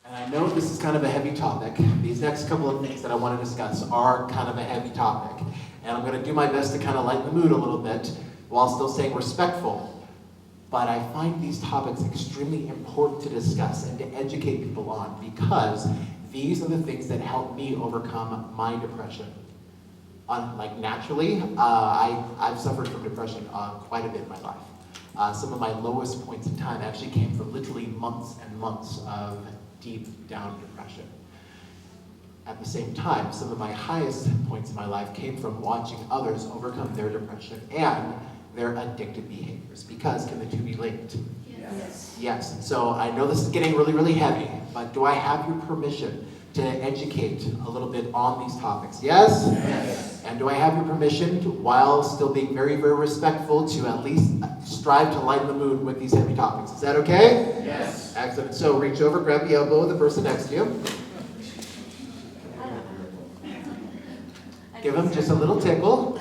And I know this is kind of a heavy topic. These next couple of things that I want to discuss are kind of a heavy topic. And I'm going to do my best to kind of lighten the mood a little bit while still staying respectful. But I find these topics extremely important to discuss and to educate people on, because these are the things that help me overcome my depression. Like naturally, I've suffered from depression quite a bit in my life. Some of my lowest points in time actually came from literally months and months of deep down depression. At the same time, some of my highest points in my life came from watching others overcome their depression and their addictive behaviors, because can the two be linked? Yes. Yes. So I know this is getting really, really heavy, but do I have your permission to educate a little bit on these topics? Yes? Yes. And do I have your permission to, while still being very, very respectful, to at least strive to lighten the mood with these heavy topics? Is that okay? Yes. Excellent. So reach over, grab the elbow of the person next to you. Give him just a little tickle.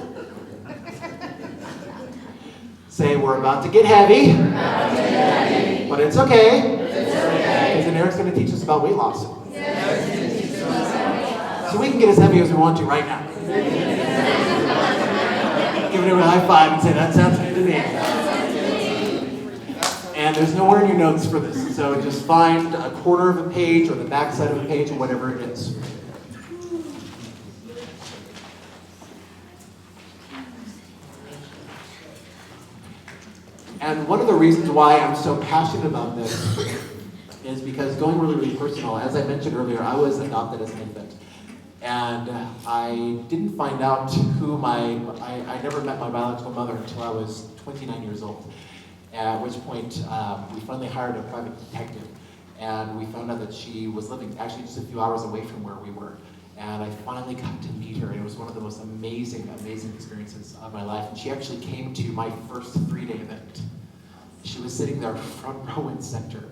Say, we're about to get heavy. But it's okay. Because then Eric's going to teach us about weight loss. So we can get as heavy as we want to right now. Give it a high five and say, that sounds good to me. And there's nowhere in your notes for this. So just find a corner of a page or the back side of a page or whatever it is. And one of the reasons why I'm so passionate about this is because, going really, really personal, as I mentioned earlier, I was adopted as an infant. And I didn't find out who I never met my biological mother until I was 29 years old. At which point, we finally hired a private detective. And we found out that she was living actually just a few hours away from where we were. And I finally got to meet her. It was one of the most amazing, amazing experiences of my life. And she actually came to my first 3-day event. She was sitting there front row and center.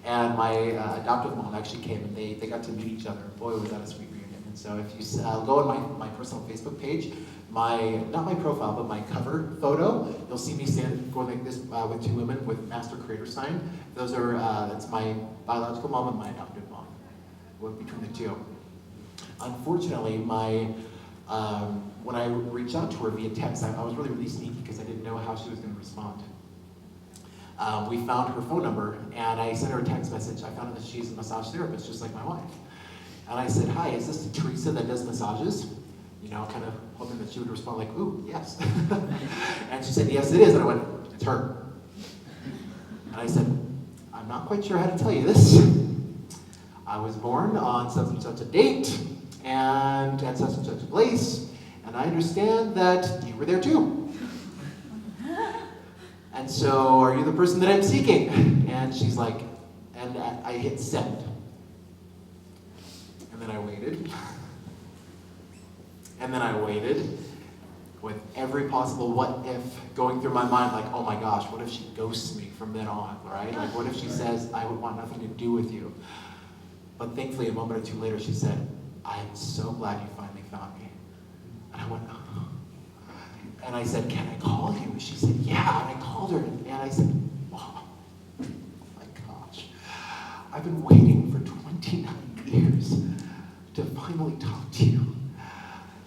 And my adoptive mom actually came, and they got to meet each other. Boy, was that a sweet reunion. And so if you go on my personal Facebook page, not my profile, but my cover photo, you'll see me going like this with two women with Master Creator sign. That's my biological mom and my adoptive mom, between the two. Unfortunately, when I reached out to her via text, I was really, really sneaky because I didn't know how she was going to respond. We found her phone number, and I sent her a text message. I found out that she's a massage therapist, just like my wife. And I said, hi, is this Teresa that does massages? Kind of hoping that she would respond like, ooh, yes. And she said, yes, it is. And I went, it's her. And I said, I'm not quite sure how to tell you this. I was born on such and such a date, and at such and such a place, and I understand that you were there too. And so, are you the person that I'm seeking? And she's like, and I hit send. And then I waited. And then I waited with every possible what if going through my mind, like, oh my gosh, what if she ghosts me from then on, right? Like, what if she says, I would want nothing to do with you? But thankfully, a moment or two later, she said, I'm so glad you finally found me. And I went, oh. And I said, can I call you? She said, yeah. And I called her, and I said, oh my gosh. I've been waiting for 29 years to finally talk to you.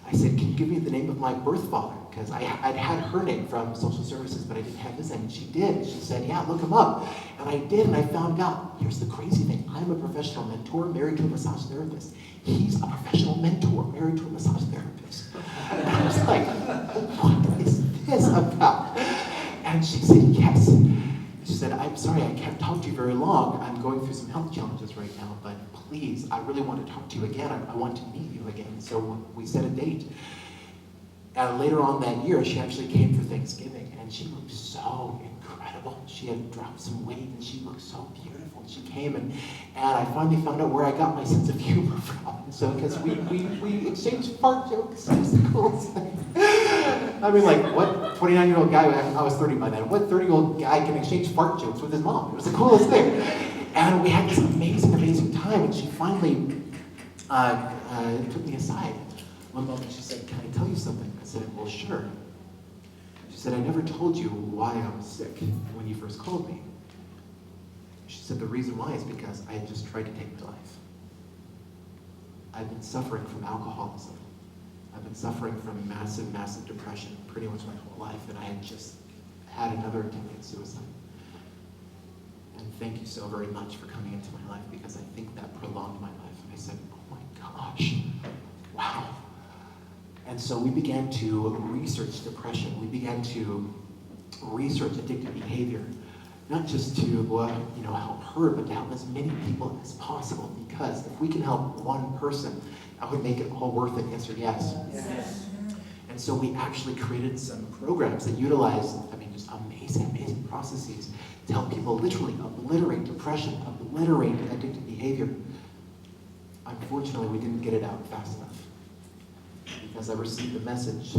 I said, can you give me the name of my birth father? Because I'd had her name from social services, but I didn't have his name. And she did. She said, yeah, look him up. And I did, and I found out. Here's the crazy thing. I'm a professional mentor married to a massage therapist. He's a professional mentor married to a massage therapist. And I was like, what is this about? And she said, yes. She said, I'm sorry, I can't talk to you very long. I'm going through some health challenges right now, but please, I really want to talk to you again. I want to meet you again. So we set a date. And later on that year, she actually came for Thanksgiving, and she looked so incredible. She had dropped some weight, and she looked so beautiful. She came, and I finally found out where I got my sense of humor from. So, because we exchanged fart jokes. It was the coolest thing. I mean, like, what 29-year-old guy, I was 30 by then, what 30-year-old guy can exchange fart jokes with his mom? It was the coolest thing. And we had this amazing, amazing time, and she finally took me aside. One moment she said, can I tell you something? I said, well, sure. She said, I never told you why I'm sick when you first called me. She said, the reason why is because I had just tried to take my life. I've been suffering from alcoholism. I've been suffering from massive, massive depression pretty much my whole life, and I had just had another attempt at suicide. And thank you so very much for coming into my life, because I think that prolonged my life. And I said, oh my gosh, wow. And so we began to research depression. We began to research addictive behavior, not just to help her, but to help as many people as possible. Because if we can help one person, that would make it all worth it. Answer yes. Yes. And so we actually created some programs that utilize, just amazing, amazing processes to help people literally obliterate depression, obliterate addictive behavior. Unfortunately, we didn't get it out fast enough, because I received a message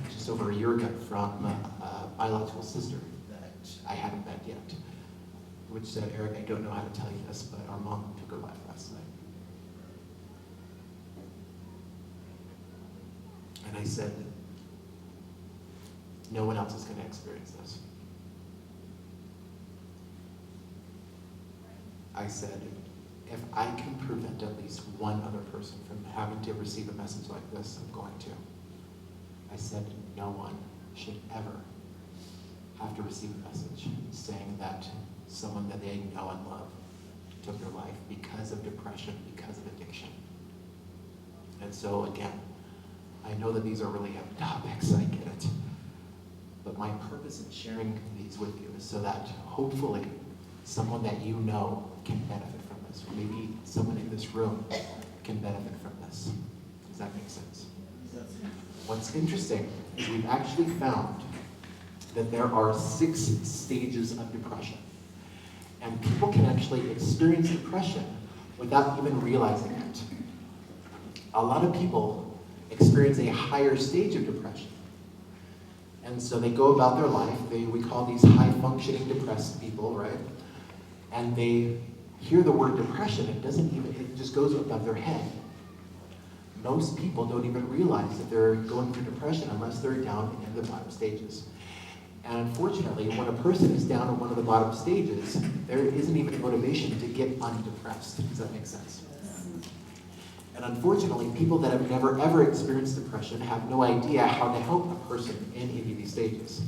just over a year ago from a biological sister that I hadn't met yet, which said, Eric, I don't know how to tell you this, but our mom took her life last night. And I said, no one else is going to experience this. I said, if I can prevent at least one other person from having to receive a message like this, I'm going to. I said, no one should ever have to receive a message saying that someone that they know and love took their life because of depression, because of addiction. And so again, I know that these are really heavy topics, I get it. But my purpose in sharing these with you is so that hopefully someone that you know can benefit from this. Or maybe someone in this room can benefit from this. Does that make sense? What's interesting is we've actually found that there are 6 stages of depression. And people can actually experience depression without even realizing it. A lot of people experience a higher stage of depression. And so they go about their life, we call these high-functioning depressed people, right? And they hear the word depression, it just goes above their head. Most people don't even realize that they're going through depression unless they're down in the bottom stages. And unfortunately, when a person is down in one of the bottom stages, there isn't even motivation to get undepressed. Does that make sense? And unfortunately, people that have never ever experienced depression have no idea how to help a person in any of these stages.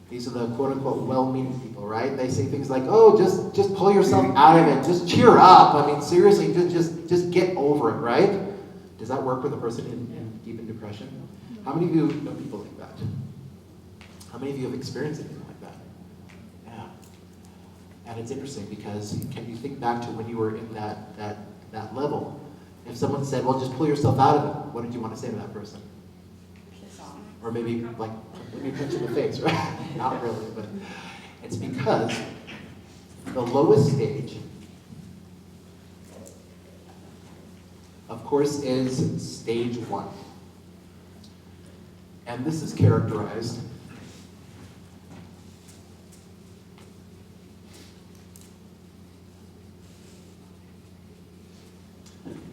These are the quote-unquote well-meaning people, right? They say things like, oh, just pull yourself out of it, just cheer up. Seriously, just get over it, right? Does that work with a person in deep in depression? How many of you know people like that? How many of you have experienced anything like that? Yeah. And it's interesting because can you think back to when you were in that level? If someone said, well, just pull yourself out of it, what did you want to say to that person? Or maybe punch in the face, right? Not really, but it's because the lowest stage, of course, is stage 1. And this is characterized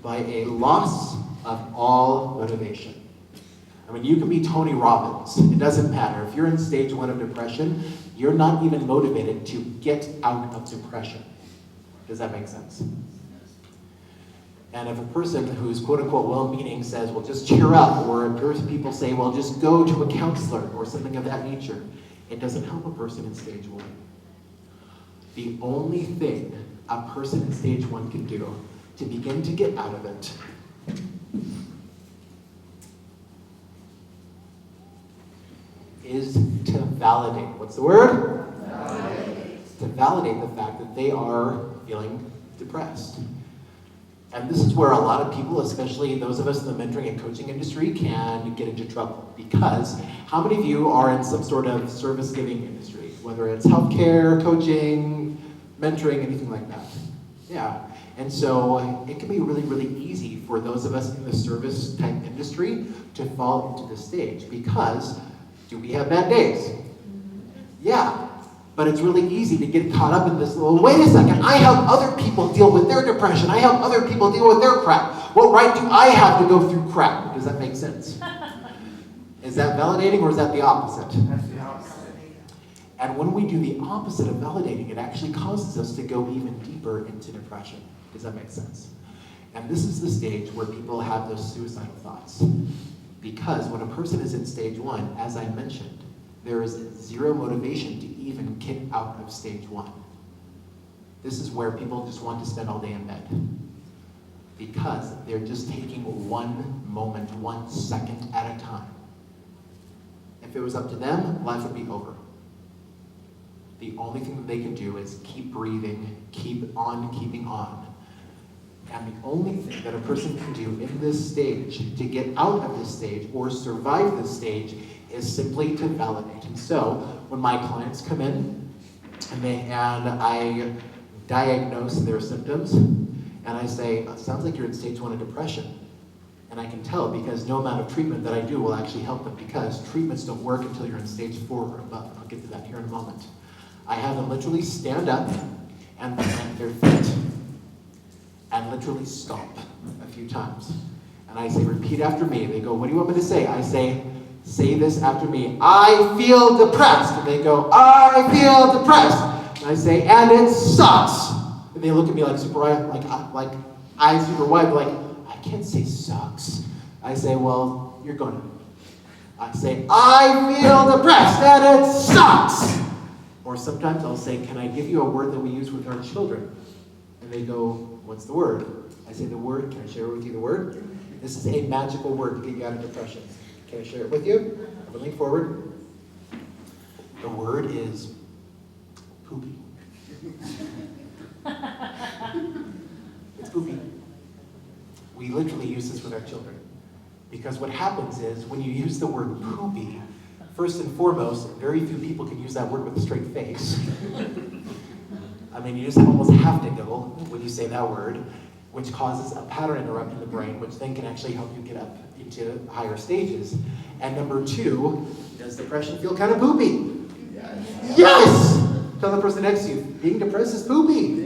by a loss of all motivation. You can be Tony Robbins. It doesn't matter. If you're in stage 1 of depression, you're not even motivated to get out of depression. Does that make sense? And if a person who's quote-unquote well-meaning says, well, just cheer up, or if people say, well, just go to a counselor or something of that nature, it doesn't help a person in stage 1. The only thing a person in stage 1 can do to begin to get out of it is to validate. What's the word? Validate. To validate the fact that they are feeling depressed. And this is where a lot of people, especially those of us in the mentoring and coaching industry, can get into trouble. Because how many of you are in some sort of service-giving industry? Whether it's healthcare, coaching, mentoring, anything like that. Yeah. And so it can be really, really easy for those of us in the service-type industry to fall into this stage. Because do we have bad days? Yeah. But it's really easy to get caught up in this, well, wait a second, I help other people deal with their depression. I help other people deal with their crap. What right do I have to go through crap? Does that make sense? Is that validating or is that the opposite? That's the opposite. And when we do the opposite of validating, it actually causes us to go even deeper into depression. Does that make sense? And this is the stage where people have those suicidal thoughts. Because when a person is in stage 1, as I mentioned, there is zero motivation to even get out of stage 1. This is where people just want to spend all day in bed. Because they're just taking one moment, 1 second at a time. If it was up to them, life would be over. The only thing that they can do is keep breathing, keep on keeping on. And the only thing that a person can do in this stage to get out of this stage or survive this stage is simply to validate. And so when my clients come in and I diagnose their symptoms and I say, it sounds like you're in stage 1 of depression. And I can tell because no amount of treatment that I do will actually help them because treatments don't work until you're in stage 4 or above. I'll get to that here in a moment. I have them literally stand up and plant their feet and literally stomp a few times. And I say, repeat after me. They go, what do you want me to say? I say this after me. I feel depressed. And they go, I feel depressed. And I say, and it sucks. And they look at me like super wide, like eyes super wide, like, I can't say sucks. I say, well, you're going to. I say, I feel depressed and it sucks. Or sometimes I'll say, can I give you a word that we use with our children? And they go, what's the word? I say the word. Can I share with you the word? This is a magical word to get you out of depression. Can I share it with you? I'm going to lean forward. The word is poopy. It's poopy. We literally use this with our children. Because what happens is when you use the word poopy, first and foremost, very few people can use that word with a straight face. I mean, you just almost have to giggle when you say that word, which causes a pattern interrupt in the brain, which then can actually help you get up into higher stages. And number 2, does depression feel kind of poopy? Yes! Tell the person next to you, being depressed is poopy.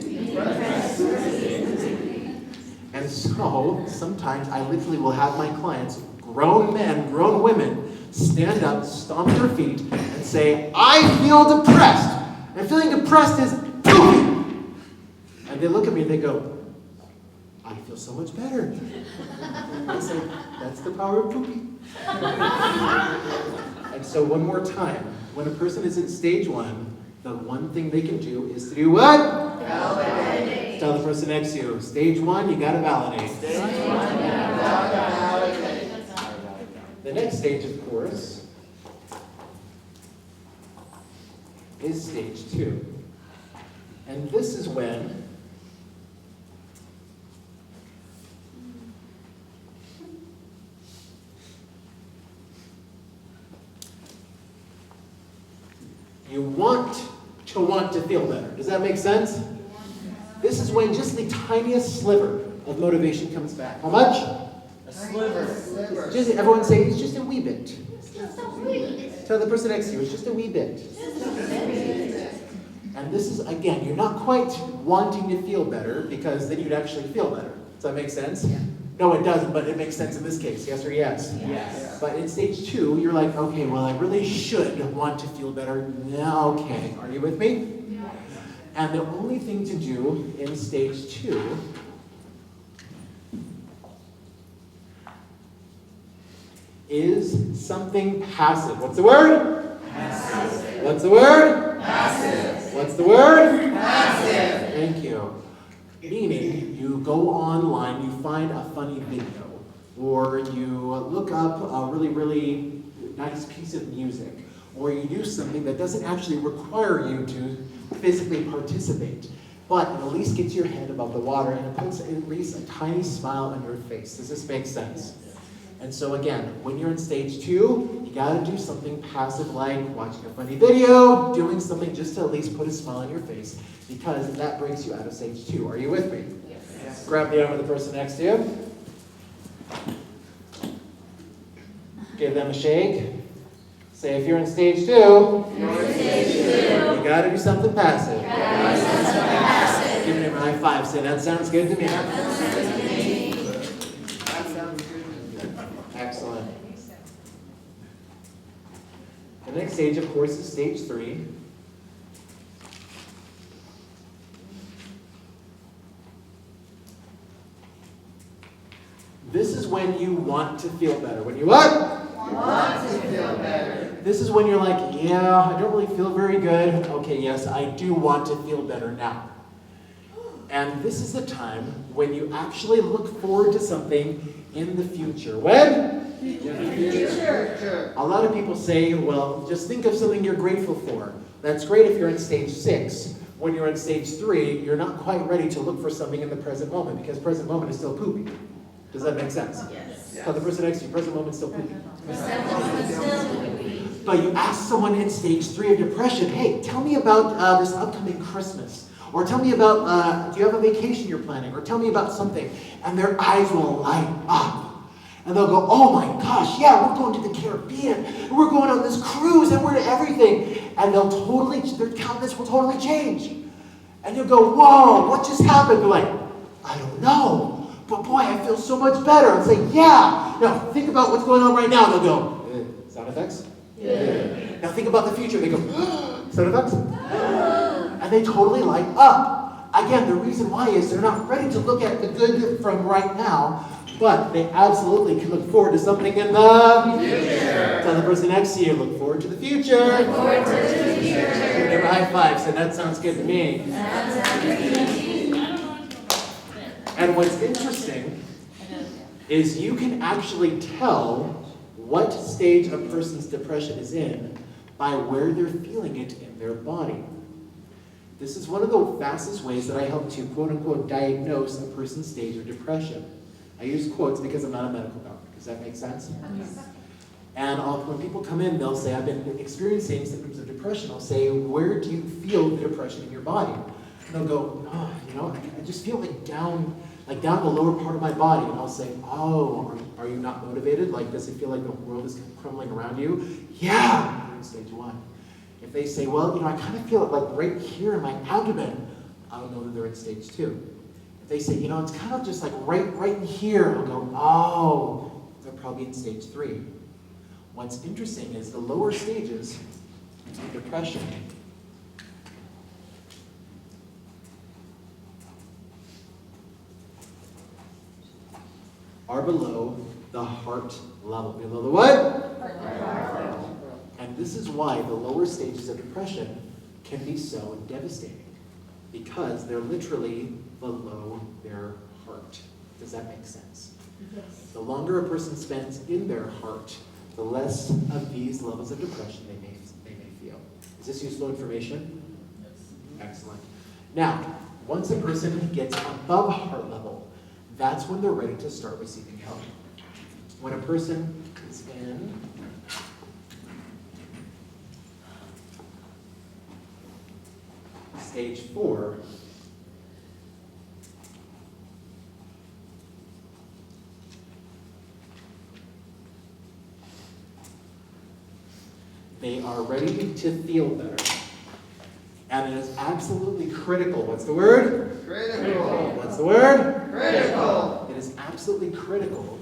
And so, sometimes I literally will have my clients, grown men, grown women, stand up, stomp their feet, and say, I feel depressed. And feeling depressed is poopy. And they look at me and they go, I feel so much better. I say, that's the power of poopy. And so one more time, when a person is in stage 1, the one thing they can do is to do what? Validate. Tell the person next to you, stage 1, you gotta validate. Stage 1, you gotta validate. The next stage, of course, is stage 2. And this is when you want to feel better. Does that make sense? This is when just the tiniest sliver of motivation comes back. How much? A sliver. Just, everyone say, it's just a wee bit. Tell the person next to you, it's just a wee bit. And this is, again, you're not quite wanting to feel better because then you'd actually feel better. Does that make sense? Yeah. No, it doesn't, but it makes sense in this case. Yes or yes? Yes. But in stage 2, you're like, okay, well, I really should want to feel better. Okay, are you with me? Yeah. And the only thing to do in stage 2 is something passive. What's the word? Passive. What's the word? Passive. What's the word? Passive. Thank you. Meaning, you go online, you find a funny video, or you look up a really, really nice piece of music, or you do something that doesn't actually require you to physically participate, but it at least gets your head above the water and it puts at least a tiny smile on your face. Does this make sense? And so again, when you're in stage 2, you gotta do something passive like watching a funny video, doing something just to at least put a smile on your face, because that brings you out of stage 2. Are you with me? Yes. Grab the arm of the person next to you. Give them a shake. Say, if you're in stage 2, you gotta do something passive. Give them a high five. Say, that sounds good to me. Excellent. The next stage, of course, is stage 3. when you want to feel better. When you what? Want to feel better. This is when you're like, yeah, I don't really feel very good. Okay, yes, I do want to feel better now. And this is the time when you actually look forward to something in the future. When? Future. A lot of people say, well, just think of something you're grateful for. That's great if you're in stage 6. When you're in stage 3, you're not quite ready to look for something in the present moment because present moment is still poopy. Does that make sense? Yes. Tell the person next to you, present moment is still poopy. Still. But you ask someone in stage 3 of depression, hey, tell me about this upcoming Christmas. Or tell me about, do you have a vacation you're planning? Or tell me about something. And their eyes will light up. And they'll go, oh my gosh, yeah, we're going to the Caribbean. And we're going on this cruise and we're to everything. And their countenance will totally change. And you'll go, whoa, what just happened? They're like, I don't know. But boy, I feel so much better. And say, yeah. Now, think about what's going on right now. They'll go, sound effects? Yeah. Now think about the future. They go, sound effects? And they totally light up. Again, the reason why is they're not ready to look at the good from right now, but they absolutely can look forward to something in the future. Tell the person next to you, look forward to the future. Look forward to the future. Give them a high five, so that sounds good to me. And what's interesting is you can actually tell what stage a person's depression is in by where they're feeling it in their body. This is one of the fastest ways that I help to quote-unquote diagnose a person's stage of depression. I use quotes because I'm not a medical doctor. Does that make sense? Yes. And when people come in, they'll say, I've been experiencing symptoms of depression. I'll say, where do you feel the depression in your body? And they'll go, oh, I just feel down the lower part of my body. And I'll say, oh, are you not motivated? Does it feel like the world is crumbling around you? Yeah, you're in stage 1. If they say, well, I kind of feel it right here in my abdomen, I'll know that they're in stage 2. If they say, it's kind of just right in here, I'll go, oh, they're probably in stage 3. What's interesting is the lower stages of depression are below the heart level. Below the what? And this is why the lower stages of depression can be so devastating, because they're literally below their heart. Does that make sense? Yes. The longer a person spends in their heart, the less of these levels of depression they may feel. Is this useful information? Yes. Excellent. Now, once a person gets above heart level, that's when they're ready to start receiving help. When a person is in stage 4, they are ready to feel better. And it is absolutely critical. What's the word? Critical. What's the word? Critical. It is absolutely critical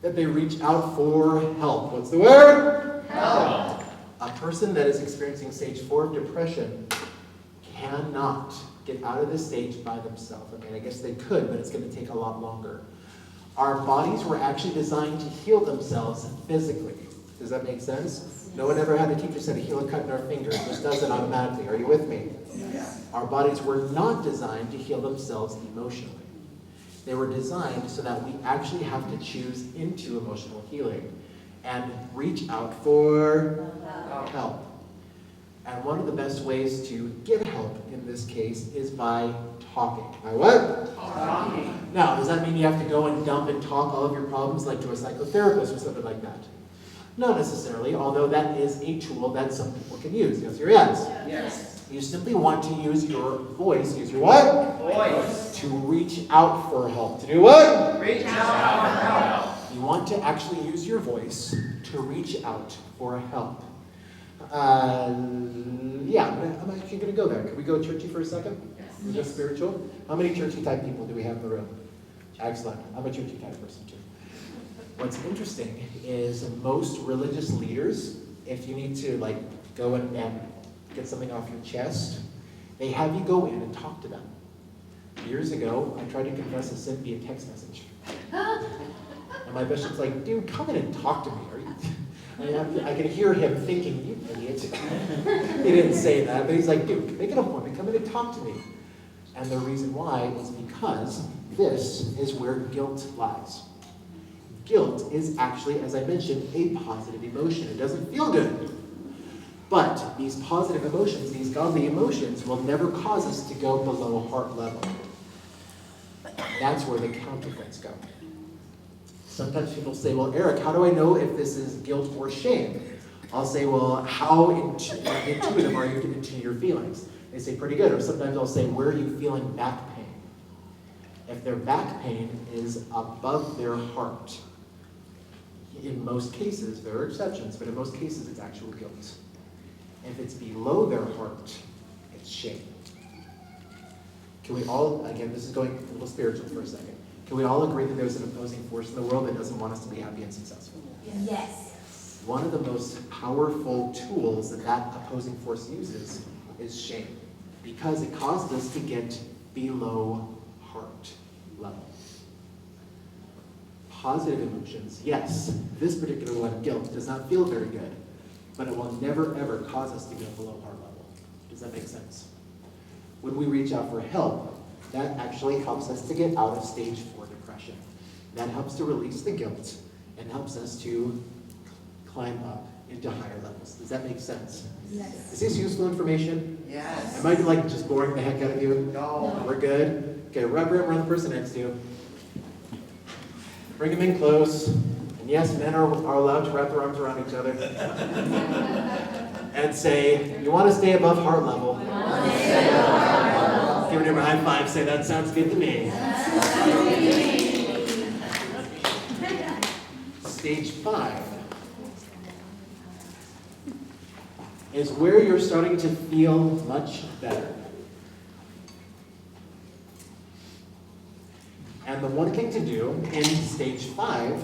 that they reach out for help. What's the word? Help. A person that is experiencing stage 4 of depression cannot get out of this stage by themselves. I guess they could, but it's going to take a lot longer. Our bodies were actually designed to heal themselves physically. Does that make sense? No one ever had a teacher say to heal a cut in our finger. It just does it automatically. Are you with me? Yes. Our bodies were not designed to heal themselves emotionally. They were designed so that we actually have to choose into emotional healing and reach out for help. And one of the best ways to get help in this case is by talking. By what? Talking. Now, does that mean you have to go and dump and talk all of your problems like to a psychotherapist or something like that? Not necessarily, although that is a tool that some people can use. Yes or yes? Yes. You simply want to use your voice, use your what? Voice. To reach out for help. To do what? Reach out for help. You want to actually use your voice to reach out for help. Yeah, I'm actually going to go there. Can we go churchy for a second? Yes. Is this spiritual? How many churchy type people do we have in the room? Excellent. I'm a churchy type person too. What's interesting is most religious leaders, if you need to go and get something off your chest, They have you go in and talk to them. Years ago, I tried to confess a sin via text message. And my bishop's like, dude, come in and talk to me. I could hear him thinking, you idiot. He didn't say that, but he's like, dude, make it a point, come in and talk to me. And the reason why is because this is where guilt lies. Guilt is actually, as I mentioned, a positive emotion. It doesn't feel good. But these positive emotions, these godly emotions, will never cause us to go below heart level. That's where the counterfeits go. Sometimes people say, well, Eric, how do I know if this is guilt or shame? I'll say, well, how intuitive are you into your feelings? They say, pretty good. Or sometimes I'll say, where are you feeling back pain? If their back pain is above their heart, in most cases, there are exceptions, but in most cases, it's actual guilt. If it's below their heart, it's shame. Can we all, again, this is going a little spiritual for a second. Can we all agree that there's an opposing force in the world that doesn't want us to be happy and successful? Yes. One of the most powerful tools that that opposing force uses is shame, because it causes us to get below heart level. Positive emotions, yes, this particular one, guilt, does not feel very good, but it will never ever cause us to get below heart level. Does that make sense? When we reach out for help, that actually helps us to get out of stage 4 depression. That helps to release the guilt and helps us to climb up into higher levels. Does that make sense? Yes. Is this useful information? Yes. Am I like just boring the heck out of you? No. We're good? Okay, wrap your arm around the person next to you. Bring them in close. And yes, men are allowed to wrap their arms around each other. And say, you want to stay above heart level. Give your neighbor a high five. Say, that sounds good to me. Stage 5 is where you're starting to feel much better. And the one thing to do in stage 5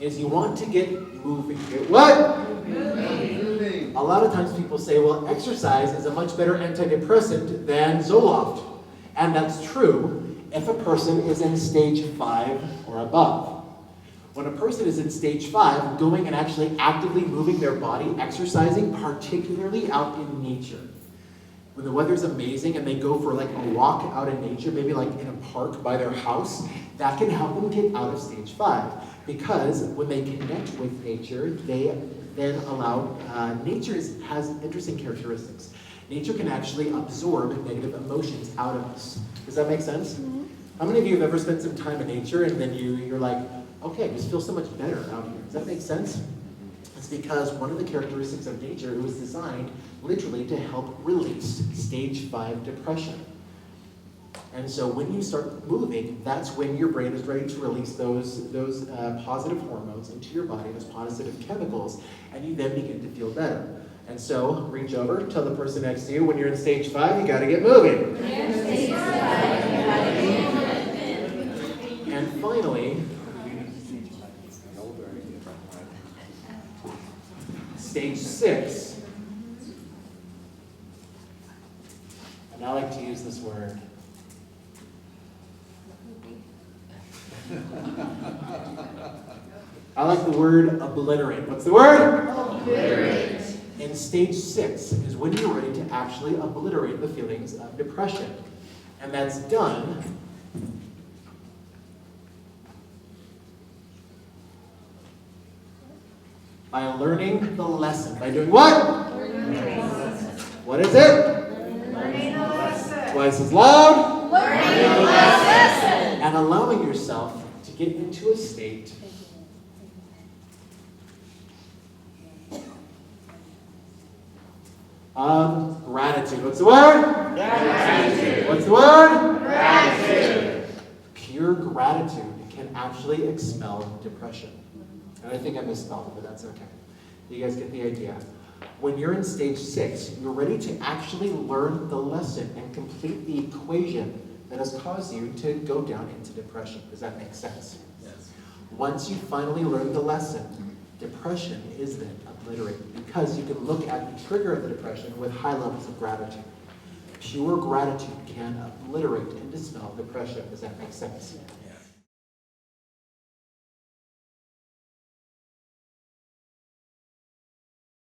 is you want to get moving. Get what? Moving. A lot of times people say, well, exercise is a much better antidepressant than Zoloft. And that's true if a person is in stage 5 or above. When a person is in stage 5, going and actually actively moving their body, exercising, particularly out in nature. When the weather's amazing and they go for like a walk out in nature, maybe like in a park by their house, that can help them get out of stage 5. Because when they connect with nature, they then allow, nature has interesting characteristics. Nature can actually absorb negative emotions out of us. Does that make sense? Mm-hmm. How many of you have ever spent some time in nature and then you're like, okay, I just feel so much better out here. Does that make sense? It's because one of the characteristics of nature, it was designed literally to help release stage 5 depression. And so when you start moving, that's when your brain is ready to release those positive hormones into your body, those positive chemicals, and you then begin to feel better. And so reach over, tell the person next to you, when you're in stage 5, you got to get moving. And finally, stage 6. And I like to use this word. I like the word obliterate. What's the word? Obliterate. In stage 6 is when you're ready to actually obliterate the feelings of depression. And that's done by learning the lesson. By doing what? Learning the lesson. What is it? Learning the lesson. Twice as loud. Learning the lesson. And allowing yourself to get into a state of gratitude. What's the word? Gratitude. What's the word? Gratitude. Pure gratitude can actually expel depression. And I think I misspelled it, but that's okay. You guys get the idea. When you're in stage 6, you're ready to actually learn the lesson and complete the equation that has caused you to go down into depression. Does that make sense? Yes. Once you finally learn the lesson, depression is then obliterated because you can look at the trigger of the depression with high levels of gratitude. Pure gratitude can obliterate and dispel depression. Does that make sense?